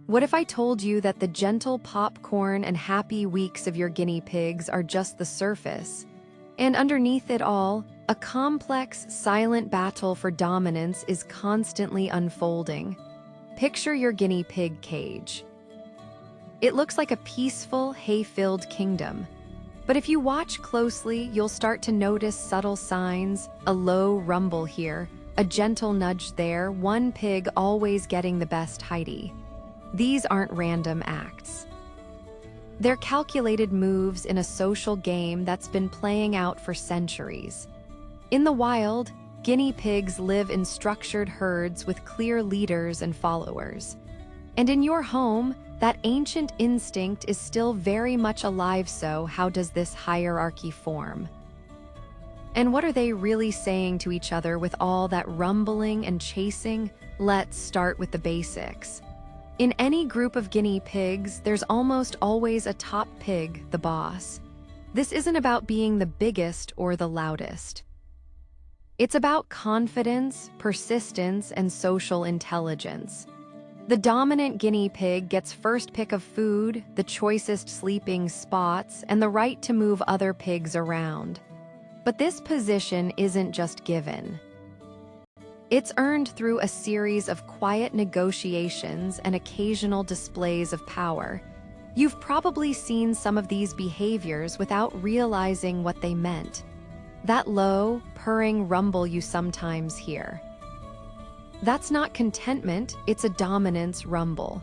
What if I told you that the gentle popcorn and happy weeks of your guinea pigs are just the surface? And underneath it all, a complex, silent battle for dominance is constantly unfolding. Picture your guinea pig cage. It looks like a peaceful, hay-filled kingdom. But if you watch closely, you'll start to notice subtle signs, a low rumble here, a gentle nudge there, one pig always getting the best hidey. These aren't random acts. They're calculated moves in a social game that's been playing out for centuries. In the wild, guinea pigs live in structured herds with clear leaders and followers. And in your home, that ancient instinct is still very much alive. So how does this hierarchy form? And what are they really saying to each other with all that rumbling and chasing? Let's start with the basics. In any group of guinea pigs, there's almost always a top pig, the boss. This isn't about being the biggest or the loudest. It's about confidence, persistence, and social intelligence. The dominant guinea pig gets first pick of food, the choicest sleeping spots, and the right to move other pigs around. But this position isn't just given. It's earned through a series of quiet negotiations and occasional displays of power. You've probably seen some of these behaviors without realizing what they meant. That low, purring rumble you sometimes hear. That's not contentment, it's a dominance rumble.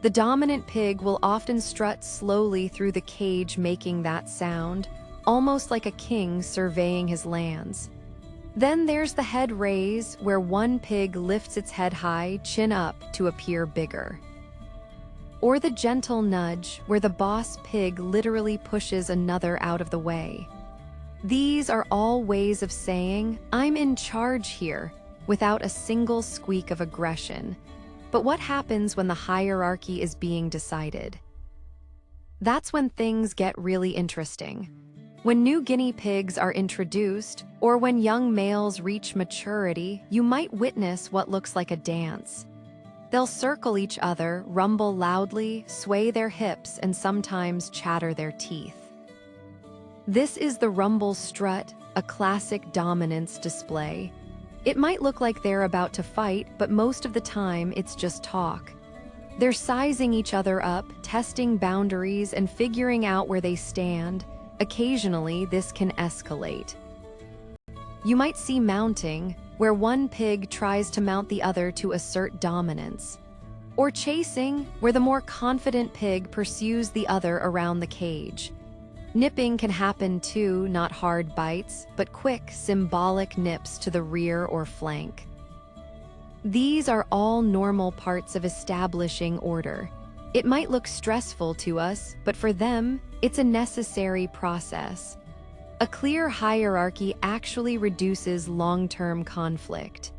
The dominant pig will often strut slowly through the cage, making that sound, almost like a king surveying his lands. Then there's the head raise, where one pig lifts its head high, chin up, to appear bigger. Or the gentle nudge, where the boss pig literally pushes another out of the way. These are all ways of saying, "I'm in charge here," without a single squeak of aggression. But what happens when the hierarchy is being decided? That's when things get really interesting. When new guinea pigs are introduced, or when young males reach maturity, you might witness what looks like a dance. They'll circle each other, rumble loudly, sway their hips, and sometimes chatter their teeth. This is the rumble strut, a classic dominance display. It might look like they're about to fight, but most of the time it's just talk. They're sizing each other up, testing boundaries, and figuring out where they stand. Occasionally, this can escalate. You might see mounting, where one pig tries to mount the other to assert dominance. Or chasing, where the more confident pig pursues the other around the cage. Nipping can happen too, not hard bites, but quick, symbolic nips to the rear or flank. These are all normal parts of establishing order. It might look stressful to us, but for them, it's a necessary process. A clear hierarchy actually reduces long-term conflict.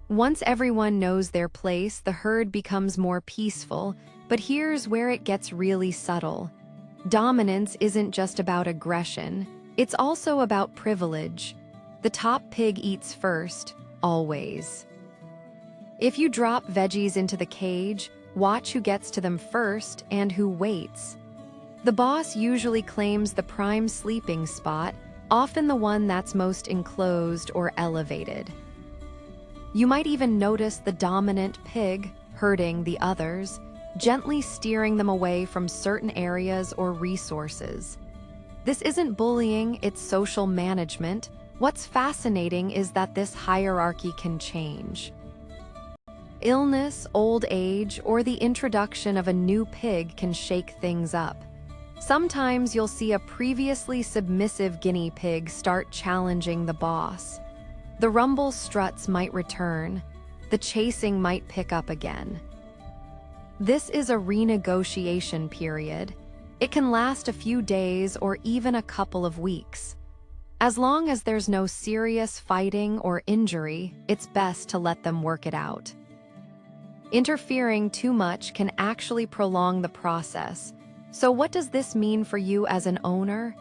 Once everyone knows their place, the herd becomes more peaceful, but here's where it gets really subtle. Dominance isn't just about aggression, it's also about privilege. The top pig eats first, always. If you drop veggies into the cage, watch who gets to them first and who waits. The boss usually claims the prime sleeping spot, often the one that's most enclosed or elevated. You might even notice the dominant pig herding the others, gently steering them away from certain areas or resources. This isn't bullying, it's social management. What's fascinating is that this hierarchy can change. Illness, old age, or the introduction of a new pig can shake things up. Sometimes you'll see a previously submissive guinea pig start challenging the boss. The rumble struts might return. The chasing might pick up again. This is a renegotiation period. It can last a few days or even a couple of weeks. As long as there's no serious fighting or injury, it's best to let them work it out. Interfering too much can actually prolong the process. So what does this mean for you as an owner?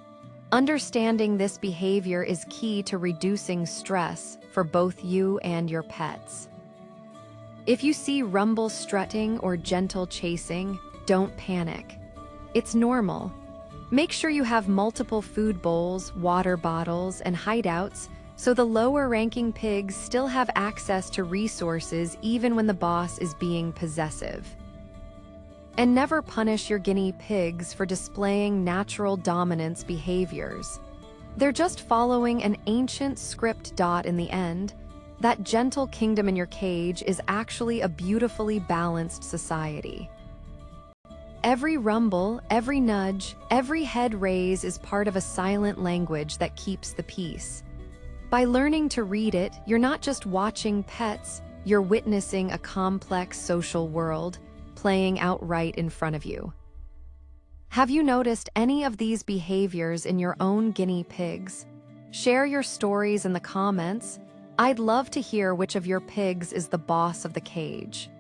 Understanding this behavior is key to reducing stress for both you and your pets. If you see rumble strutting or gentle chasing, don't panic. It's normal. Make sure you have multiple food bowls, water bottles, and hideouts so the lower-ranking pigs still have access to resources even when the boss is being possessive. And never punish your guinea pigs for displaying natural dominance behaviors. They're just following an ancient script. In the end, that gentle kingdom in your cage is actually a beautifully balanced society. Every rumble, every nudge, every head raise is part of a silent language that keeps the peace. By learning to read it, you're not just watching pets, you're witnessing a complex social world playing out right in front of you. Have you noticed any of these behaviors in your own guinea pigs? Share your stories in the comments. I'd love to hear which of your pigs is the boss of the cage.